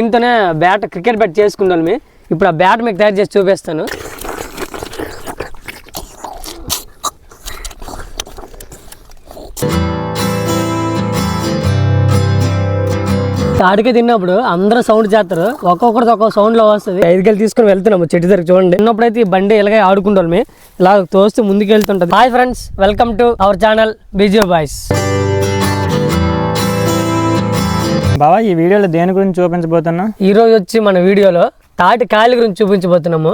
దీంతోనే bat cricket bat చేసుకుంటాను మీ. ఇప్పుడు ఆ బ్యాట్ మీకు తయారు చేసి చూపిస్తాను. తాడికాయ తిన్నప్పుడు అందరూ సౌండ్ చేస్తారు, ఒక్కొక్కరితో ఒక్కొక్క సౌండ్లో వస్తుంది. 5 గెలు తీసుకుని వెళ్తున్నాము చెట్టు దగ్గర. చూడండి, చిన్నప్పుడైతే ఈ బండి ఇలాగే ఆడుకుంటాం, ఇలా తోస్తూ ముందుకు వెళ్తుంటుంది. Hi friends, welcome to our channel busy boys. బావా, ఈ వీడియోలో దేని గురించి చూపించబోతున్నా? ఈ రోజు వచ్చి మన వీడియోలో తాటికాయల గురించి చూపించబోతున్నాము.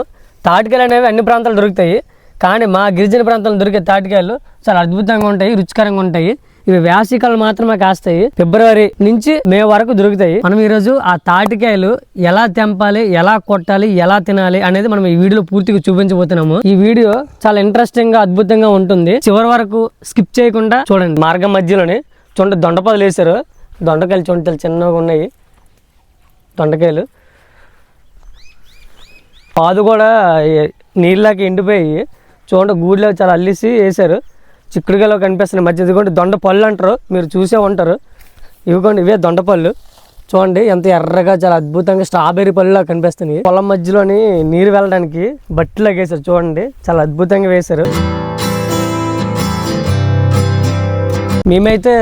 తాటికాయలు అనేవి అన్ని ప్రాంతాలు దొరుకుతాయి, కానీ మా గిరిజన ప్రాంతాల్లో దొరికే తాటికాయలు చాలా అద్భుతంగా ఉంటాయి, రుచికరంగా ఉంటాయి. ఇవి వేసవికాలం మాత్రమే కాస్తాయి, ఫిబ్రవరి నుంచి మే వరకు దొరుకుతాయి. మనం ఈరోజు ఆ తాటికాయలు ఎలా తెంపాలి, ఎలా కొట్టాలి, ఎలా తినాలి అనేది మనం ఈ వీడియోలో పూర్తిగా చూపించబోతున్నాము. ఈ వీడియో చాలా ఇంట్రెస్టింగ్ గా అద్భుతంగా ఉంటుంది, చివరి వరకు స్కిప్ చేయకుండా చూడండి. మార్గం మధ్యలోనే చూడండి దొండపదలు వేసారు. దొండకాయలు చూడండి చిన్నగా ఉన్నాయి. దొండకాయలు పాదు కూడా నీళ్ళకి ఎండిపోయి చూడండి గూడిలో చాలా అల్లిసి వేసారు. చిక్కుడుకాయలో కనిపిస్తున్నాయి మధ్య. ఇదిగోండి దొండ పళ్ళు అంటారు, మీరు చూసే ఉంటారు. ఇవిగోండి ఇవే దొండ పళ్ళు. చూడండి ఎంత ఎర్రగా చాలా అద్భుతంగా స్ట్రాబెర్రీ పళ్ళులా కనిపిస్తున్నాయి. పొలం మధ్యలోని నీరు వెళ్ళడానికి బట్టిలాగా వేసారు. చూడండి చాలా అద్భుతంగా వేశారు. మేమైతే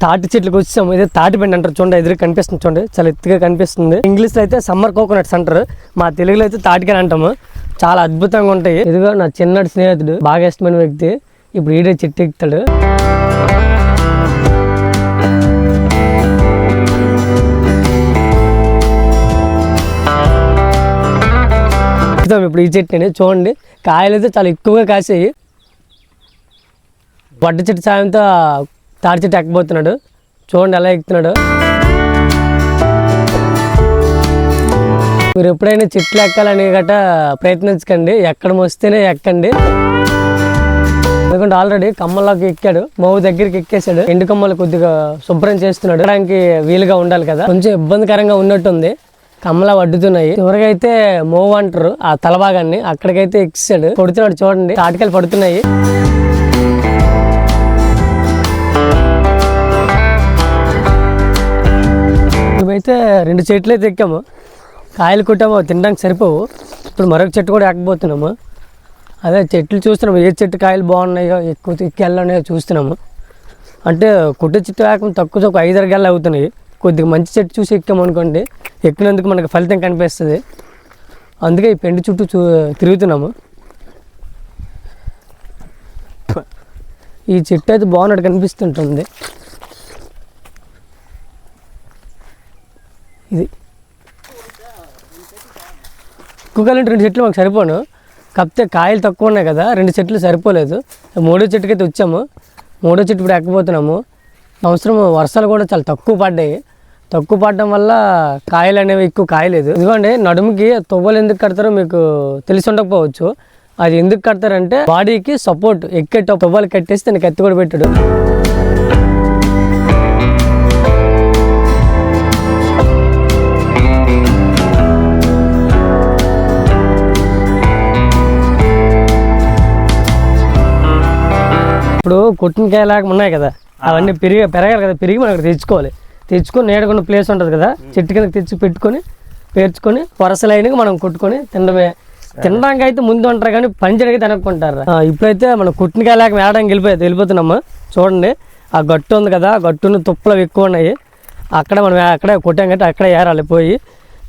తాటి చెట్లకు వచ్చాము. ఇదే తాటి బండి అంటారు. చూడండి ఎదురు కనిపిస్తుంది, చూడండి చాలా ఎత్తుగా కనిపిస్తుంది. ఇంగ్లీష్లో అయితే సమ్మర్ కోకోనట్స్ అంటారు, మా తెలుగులో అయితే తాటికాయలు అంటాము. చాలా అద్భుతంగా ఉంటాయి. ఇదిగో నా చిన్నటి స్నేహితుడు, బాగా ఇష్టమైన వ్యక్తి, ఇప్పుడు ఈడే చెట్టు ఎక్కుతాడు. ఇప్పుడు ఈ చెట్టుని చూడండి, కాయలు అయితే చాలా ఎక్కువగా కాసాయి. బడ్డ చెట్టు సాయంతో తాడి చెట్టు ఎక్కబోతున్నాడు. చూడండి ఎలా ఎక్కుతున్నాడు. మీరు ఎప్పుడైనా చెట్లు ఎక్కాలని గట్ట ప్రయత్నించకండి, ఎక్కడం వస్తేనే ఎక్కండి. ఎందుకంటే ఆల్రెడీ కమ్మల్లోకి ఎక్కాడు, మోవు దగ్గరికి ఎక్కేసాడు. ఎండు కమ్మలు కొద్దిగా శుభ్రం చేస్తున్నాడు, ఎక్కడానికి వీలుగా ఉండాలి కదా. కొంచెం ఇబ్బందికరంగా ఉన్నట్టుంది, కమ్మలా వడ్డుతున్నాయి. చివరిగా అయితే మోవు అంటారు ఆ తలభాగాన్ని, అక్కడికైతే ఎక్కిసాడు. పడుతున్నాడు చూడండి, తాటికాయలు పడుతున్నాయి. మేమైతే 2 చెట్లు అయితే ఎక్కాము, కాయలు కొట్టాము, తినడానికి సరిపోవు. ఇప్పుడు మరొక చెట్టు కూడా ఎక్కబోతున్నాము. అదే చెట్లు చూస్తున్నాము, ఏ చెట్టు కాయలు బాగున్నాయో, ఎక్కువ ఎక్కెళ్ళన్నాయో చూస్తున్నాము. అంటే కొట్టే చెట్టు కాకుండా తక్కువ 5-6 గెళ్ళు అవుతున్నాయి. కొద్దిగా మంచి చెట్టు చూసి ఎక్కామనుకోండి, ఎక్కినందుకు మనకు ఫలితం కనిపిస్తుంది. అందుకే ఈ పెండి చుట్టూ తిరుగుతున్నాము. ఈ చెట్టు అయితే బాగున్నట్టు కనిపిస్తుంటుంది. ఇది కుక్కలు 2 చెట్లు మాకు సరిపోను, కాకపోతే కాయలు తక్కువ ఉన్నాయి కదా, 2 చెట్లు సరిపోలేదు. 3వ చెట్టుకైతే వచ్చాము. 3వ చెట్టు ఇప్పుడు ఎక్కబోతున్నాము. సంవత్సరం వర్షాలు కూడా చాలా తక్కువ పడ్డాయి. తక్కువ పడడం వల్ల కాయలు అనేవి ఎక్కువ కాయలేదు. ఎందుకంటే నడుముకి తువ్వలు ఎందుకు కడతారో మీకు తెలిసి ఉండకపోవచ్చు. అది ఎందుకు కడతారంటే బాడీకి సపోర్ట్, ఎక్కే తువ్వలు కట్టేసి దానికి కత్తి కూడా పెట్టాడు. ఇప్పుడు కొట్టిన కాయలాగా ఉన్నాయి కదా, అవన్నీ పెరగాలి కదా, పెరిగి మనం ఇక్కడ తెచ్చుకోవాలి. తెచ్చుకొని నేడుకున్న ప్లేస్ ఉంటుంది కదా, చెట్టు కింద తెచ్చి పెట్టుకొని పేర్చుకొని వరసలైనగా మనం కొట్టుకొని తినడమే. తినడానికి అయితే ముందు ఉంటారు కానీ పంచడానికి తినకుంటారు. ఇప్పుడైతే మనం కొట్టిన కాయలాగా మేడడానికి వెళ్ళిపోతున్నాము. చూడండి ఆ గట్టు ఉంది కదా, ఆ గట్టున్న తుప్పలు ఎక్కువ ఉన్నాయి. అక్కడ మనం అక్కడే కొట్టాం కాబట్టి అక్కడే ఏరాలి పోయి.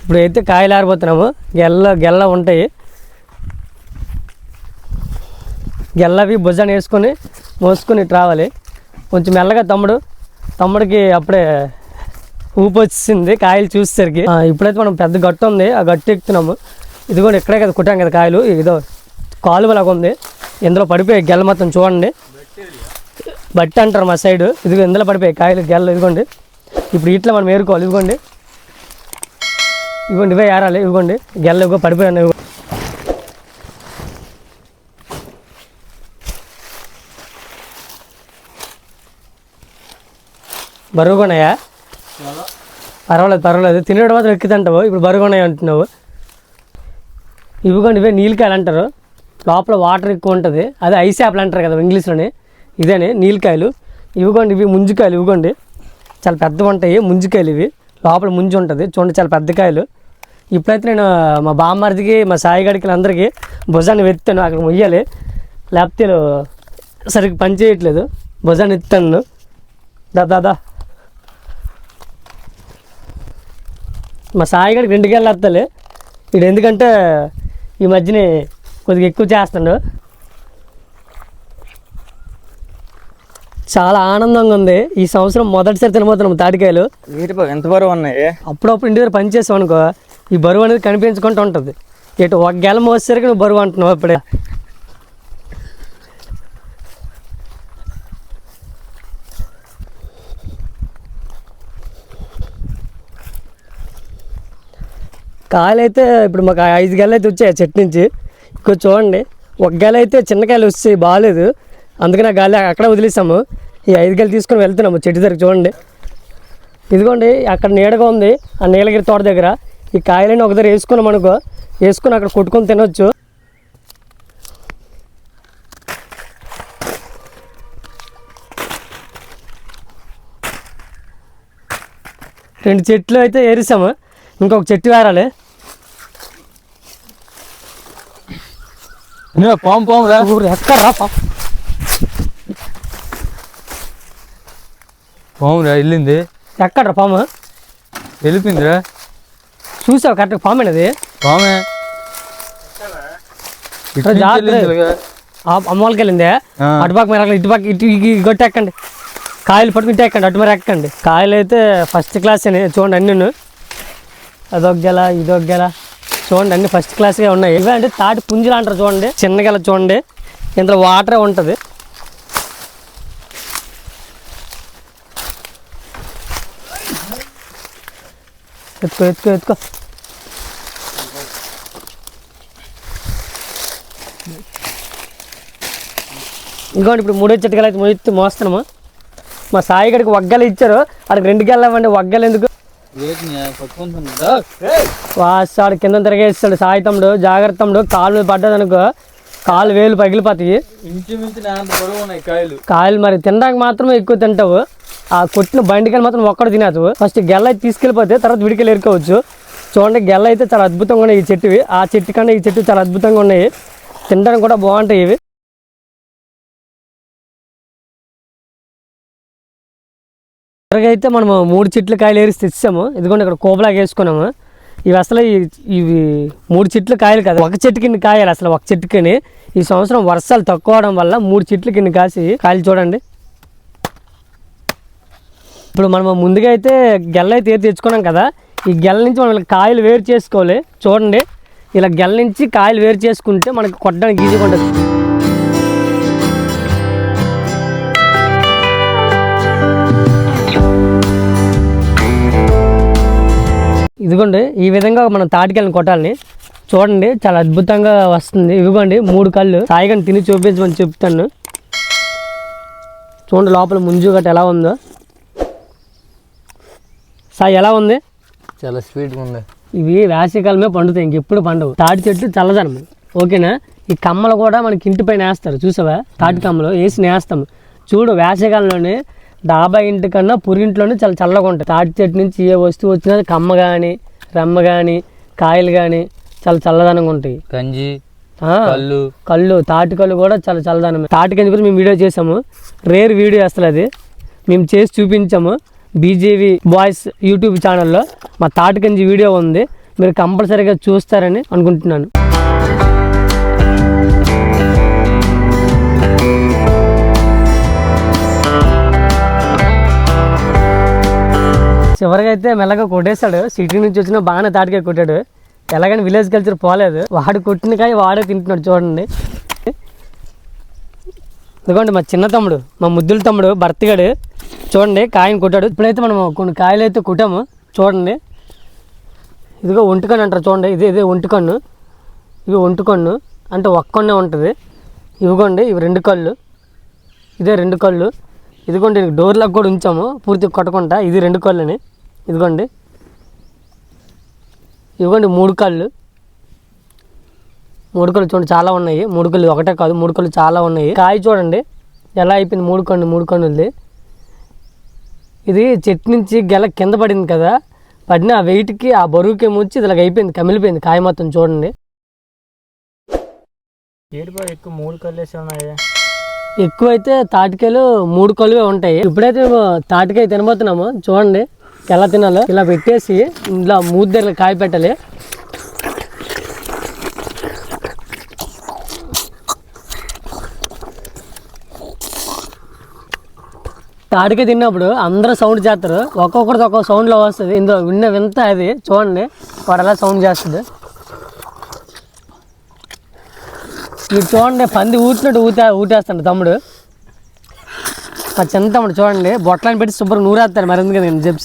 ఇప్పుడు అయితే కాయలు ఆరిపోతున్నాము. గెల్ల ఉంటాయి, గెల్లవి భుజాన్ని వేసుకొని మోసుకొని ఇటు రావాలి. కొంచెం మెల్లగా తమ్ముడికి అప్పుడే ఊపి వచ్చింది కాయలు చూసేసరికి. ఇప్పుడైతే మనం పెద్ద గట్టు ఉంది, ఆ గట్టు ఎక్కుతున్నాము. ఇది కూడా ఇక్కడే కదా కుట్టాం కదా కాయలు, ఇదో కాలువలాగా ఉంది, ఇందులో పడిపోయాయి గెల్ల మొత్తం. చూడండి బట్టి అంటారు మా సైడు. ఇదిగో ఇందులో పడిపోయాయి కాయలు గెల్ల. ఇదిగోండి ఇప్పుడు ఇట్లా మనం ఏరుకోవాలి. ఇదిగోండి ఇవే ఏరాలి. ఇదిగోండి గెల్ల ఇవ్వ పడిపోయాను. బరువుకున్నాయా? పర్వాలేదు తినేటప్పుడు మాత్రం ఎక్కితంటావు. ఇప్పుడు బరువుకున్నాయి అంటున్నావు. ఇవిగోండి ఇవే నీలకాయలు అంటారు, లోపల వాటర్ ఎక్కువ ఉంటుంది. అదే ఐస్ యాప్లు అంటారు కదా ఇంగ్లీష్లోనే, ఇదేనే నీలకాయలు. ఇవిగోండి ఇవి ముంజికాయలు. ఇవిగోండి చాలా పెద్దవి ఉంటాయి ముంజికాయలు. ఇవి లోపల ముంజు ఉంటుంది చూడండి, చాలా పెద్ద కాయలు. ఇప్పుడైతే నేను మా బామ్మర్దికి మా సాయిగడికి అందరికీ భుజాన్ని ఎత్తాను, అక్కడ మొయ్యాలి, లేకపోతే సరిగ్గా పని చేయట్లేదు. భుజాన్ని ఎత్తాను. దాదా మా సాయిగడికి 2 గేళ్ళు ఎత్తాలి. ఇది ఎందుకంటే ఈ మధ్యనే కొద్దిగా ఎక్కువ చేస్తాడు. చాలా ఆనందంగా ఉంది. ఈ సంవత్సరం మొదటిసారి తినబోతున్నాం తాటికాయలు. ఎంత బరువు ఉన్నాయి. అప్పుడప్పుడు ఇంటి దగ్గర పని చేసావు అనుకో, ఈ బరువు అనేది కనిపించుకుంటూ ఉంటుంది. ఇటు ఒక గెల మోసేసరికి నువ్వు బరువు అంటున్నావు. అప్పుడే కాయలు అయితే ఇప్పుడు మాకు 5 గెలలు అయితే వచ్చాయి చెట్టు నుంచి. ఇక్కడ చూడండి, ఒక గెల అయితే చిన్న కాయలు వచ్చాయి, బాగాలేదు, అందుకని ఆ గాలి అక్కడ వదిలేసాము. ఈ 5 గెలలు తీసుకొని వెళ్తున్నాము చెట్టు దగ్గర. చూడండి, ఇదిగోండి అక్కడ నీడగా ఉంది ఆ నీలగిరి తోట దగ్గర. ఈ కాయలని ఒక దగ్గర వేసుకున్నాం అనుకో, వేసుకుని అక్కడ కొట్టుకొని తినొచ్చు. రెండు చెట్లు అయితే ఏరిసాము, ఇంకొక చెట్టు వేరాలి. పాము రా ఎక్కడా పాము రా వెళ్ళింది. ఎక్కడ్రా పాము? వెళ్ళిపోయిందిరా. చూసావు కరెక్ట్ పాము అనేది? పామే అమ్మవాళ్ళకి వెళ్ళిందే. అటుపక్క మీరు అక్కడ ఇటుపక్క ఇటు గొట్టు ఎక్కండి, కాయలు పట్టుకుని ఇటు ఎక్కండి, అటు మరి ఎక్కండి. కాయలు అయితే ఫస్ట్ క్లాస్ అని చూడండి అన్నీ. అదొక గెల, ఇదొక గెల, చూడండి అన్ని ఫస్ట్ క్లాస్గా ఉన్నాయి. ఇవే అంటే తాటి పుంజులు అంటారు చూడండి, చిన్న గెల చూడండి, ఇందులో వాటరే ఉంటుంది. ఎత్తుకో ఎత్తుకో ఎత్తుకో. ఇంకోటి ఇప్పుడు 3వ చెట్టుకలు అయితే మోస్తున్నాము. మా సాయి గడికి ఒగ్గలు ఇచ్చారు, అక్కడికి 2 గెలలు ఇవ్వండి. ఒగ్గలు ఎందుకు వాడు కింద తిరగేస్తాడు. సాయి తమ్ముడు జాగ్రత్త తమ్ముడు, కాలు మీద పడ్డదనుకో కాలు వేలు పగిలిపోతాయి. కాయలు మరి తినడానికి మాత్రమే ఎక్కువ తింటావు. ఆ కొట్టిన బండికాయలు మాత్రం ఒక్కడు తినేస్తావు. ఫస్ట్ గెల్ల అయితే తీసుకెళ్ళిపోతే తర్వాత విడికెళ్ళి ఎరుకోవచ్చు. చూడండి గెల్ల అయితే చాలా అద్భుతంగా ఉన్నాయి ఈ చెట్టువి. ఆ చెట్టు కన్నా ఈ చెట్టు చాలా అద్భుతంగా ఉన్నాయి, తినడానికి కూడా బాగుంటాయి ఇవి. అయితే మనము 3 చెట్ల కాయలు ఏరిసి తెచ్చాము. ఇదిగోండి ఇక్కడ కోపలాగా వేసుకున్నాము. ఇవి అసలు ఇవి 3 చెట్ల కాయలు కదా, ఒక చెట్టుకి ఇన్ని కాయలు అసలు ఒక చెట్టుకి. ఈ సంవత్సరం వర్షాలు తక్కువ అవడం వల్ల 3 చెట్లకి ఇన్ని కాసి కాయలు చూడండి. ఇప్పుడు మనం ముందుగా అయితే గెల్ల అయితే ఏరి తెచ్చుకున్నాం కదా, ఈ గెల్ల నుంచి మనం ఇలా కాయలు వేరు చేసుకోవాలి. చూడండి ఇలా గెల్ల నుంచి కాయలు వేరు చేసుకుంటే మనకు కొట్టడానికి ఈజీగా ఉంటుంది. ఇదిగోండి ఈ విధంగా మనం తాటికాయలను కొట్టాలని. చూడండి చాలా అద్భుతంగా వస్తుంది. ఇదిగోండి 3 కళ్ళు సాయిగాని తిని చూపించమని చెప్తాను. చూడండి లోపల ముంజు గట్ట ఎలా ఉందో. సాయి ఎలా ఉంది? చాలా స్వీట్గా ఉంది. ఇవి వేసవికాలమే పండుతాయి, ఇంకెప్పుడు పండుగ. తాటి చెట్టు చల్లదనం, ఓకేనా. ఈ కమ్మలు కూడా మనకి ఇంటి పైన వేస్తారు, చూసావా? తాటి కమ్మలు వేసి నేస్తాము. చూడు వేసవికాలంలోనే డాబా ఇంటి కన్నా పురింట్లోనే చాలా చల్లగా ఉంటాయి. తాటి చెట్టు నుంచి ఏ వస్తువు వచ్చినా కమ్మ కానీ రెమ్మ కానీ కాయలు కానీ చాలా చల్లదనంగా ఉంటాయి. కంజి కళ్ళు తాటి కళ్ళు కూడా చాలా చల్లదనమే. తాటి కంజి గురించి మేము వీడియో చేసాము, రేర్ వీడియో అసలు అది మేము చేసి చూపించాము. బీజేవి బాయ్స్ యూట్యూబ్ ఛానల్లో మా తాటి కంజి వీడియో ఉంది, మీరు కంపల్సరీగా చూస్తారని అనుకుంటున్నాను. చివరిగా అయితే మెల్లగా కొట్టేశాడు. సిటీ నుంచి వచ్చిన బాగానే తాటికాయ కొట్టాడు. ఎలాగని విలేజ్ కల్చర్ పోలేదు, వాడు కొట్టిన కాయ వాడే తింటున్నాడు. చూడండి ఇదిగోండి మా చిన్న తమ్ముడు, మా ముద్దుల తమ్ముడు భర్తగాడు చూడండి కాయని కొట్టాడు. ఇప్పుడైతే మనం కొన్ని కాయలు అయితే కొట్టాము. చూడండి ఇదిగో ఒంటికన్ను అంటారు చూడండి, ఇదే ఒంటికన్ను. ఇవి ఒంటికన్ను అంటే ఒక్కన్నే ఉంటుంది. ఇవిగోండి ఇవి 2 కళ్ళు, ఇదే 2 కళ్ళు. ఇదిగోండి డోర్లకు కూడా ఉంచాము పూర్తిగా కొట్టకుండా, ఇది 2 కళ్ళని. ఇదిగోండి ఇదిగోండి 3 కళ్ళు. 3 కళ్ళు చూడండి చాలా ఉన్నాయి. 3 కళ్ళు ఒకటే కాదు, 3 కళ్ళు చాలా ఉన్నాయి. కాయ చూడండి ఎలా అయిపోయింది, 3 కన్నులది. ఇది చెట్టు నుంచి గెల కింద పడింది కదా, పడిన ఆ వెయిట్కి ఆ బరువుకి ముచ్చి ఇలాగ అయిపోయింది, కమిలిపోయింది కాయ మొత్తం చూడండి. ఎక్కువ 3 కల్లేసి ఉన్నాయి. ఎక్కువైతే తాటికాయలు 3 కలువే ఉంటాయి. ఇప్పుడైతే మేము తాటికాయ తినబోతున్నాము. చూడండి ఎలా తినాలో. ఇలా పెట్టేసి ఇలా మూతి దగ్గర కాయ పెట్టాలి. తాటికాయ తిన్నప్పుడు అందరూ సౌండ్ చేస్తారు, ఒక్కొక్కరిది ఒక్కొక్క సౌండ్లో వస్తుంది. ఇందులో విన్న వింత అది చూడండి, వాడు ఎలా సౌండ్ చేస్తుంది. మీరు చూడండి, పంది ఊటినట్టు ఊటేస్తాడు తమ్ముడు. మా చిన్న తమ్ముడు చూడండి బొట్టలని పెట్టి శుభ్రం నూరేస్తాడు. మరి ఎందుకు నేను చెప్పి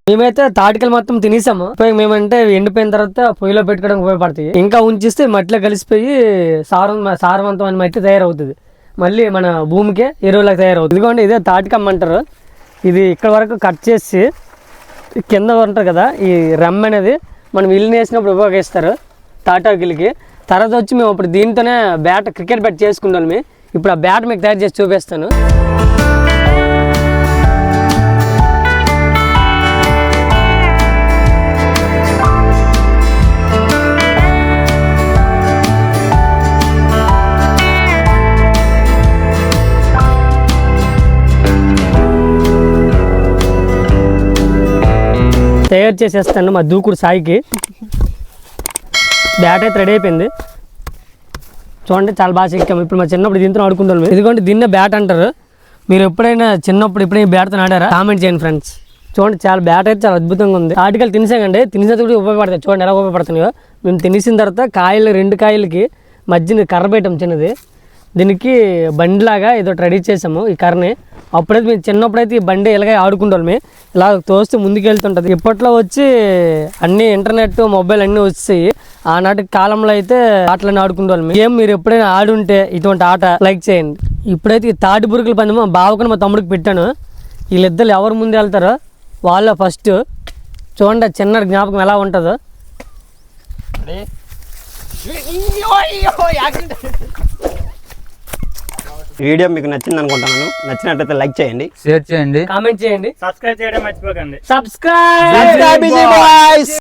మేమైతే తాటికలు మొత్తం తినేసాము. మేమంటే ఎండిపోయిన తర్వాత పొయ్యిలో పెట్టుకోవడానికి ఉపయోగపడతాయి. ఇంకా ఉంచిస్తే మట్టిలో కలిసిపోయి సారవంతమైన మట్టి తయారవుతుంది. మళ్ళీ మన భూమికే ఎరువులకు తయారవుతుంది. ఇదిగోండి ఇదే తాటికమ్మ అంటారు. ఇది ఇక్కడ వరకు కట్ చేసి కింద ఉంటుంది కదా ఈ రెమ్మ అనేది మనం ఇల్లు వేసినప్పుడు ఉపయోగిస్తారు తాటాకులకి. తర్వాత వచ్చి మేము ఇప్పుడు దీంతోనే క్రికెట్ బ్యాట్ చేసుకుంటాం. ఇప్పుడు ఆ బ్యాట్ మీకు తయారు చేసి చూపిస్తాను. తయారు చేసేస్తాను మా దూకుడు సాయికి. బ్యాట్ అయితే రెడీ అయిపోయింది. చూడండి చాలా బాగా చెక్కాము. ఇప్పుడు మా చిన్నప్పుడు దీంతో ఆడుకుంటాం. ఇదిగోండి దీన్నే బ్యాట్ అంటారు. మీరు ఎప్పుడైనా చిన్నప్పుడు ఎప్పుడైనా బ్యాట్తో ఆడారా? కామెంట్ చేయండి ఫ్రెండ్స్. చూడండి చాలా బ్యాట్ అయితే చాలా అద్భుతంగా ఉంది. తాటికాయలు తినేసాకండి, తినేసేది కూడా ఉపయోగపడతాయి. చూడండి ఎలా ఉపయోగపడుతున్నాయో. మేము తినేసిన తర్వాత కాయలు 2 కాయలకి మధ్యన కర్ర పెట్టాం చిన్నది. దీనికి బండిలాగా ఏదో రెడీ చేసాము ఈ కర్రని. అప్పుడైతే మేము చిన్నప్పుడైతే ఈ బండి ఇలాగే ఆడుకుంటాం. ఇలా తోస్తే ముందుకు వెళ్తుంటుంది. ఇప్పట్లో వచ్చి అన్ని ఇంటర్నెట్ మొబైల్ అన్నీ వచ్చాయి. ఆనాటి కాలంలో అయితే ఆటలన్నీ ఆడుకుంటాం. ఏం మీరు ఎప్పుడైనా ఆడుంటే ఇటువంటి ఆట లైక్ చేయండి. ఇప్పుడైతే ఈ తాటి బురుకుల పందెం మా బావకుని మా తమ్ముడికి పెట్టాను. వీళ్ళిద్దరు ఎవరు ముందు వెళ్తారో వాళ్ళు ఫస్ట్. చూడండి చిన్న జ్ఞాపకం ఎలా ఉంటుందో. వీడియో మీకు నచ్చింది అనుకుంటున్నాను. నచ్చినట్లయితే లైక్ చేయండి, షేర్ చేయండి, కామెంట్ చేయండి, సబ్స్క్రైబ్ చేయడం మర్చిపోకండి. సబ్స్క్రైబ్.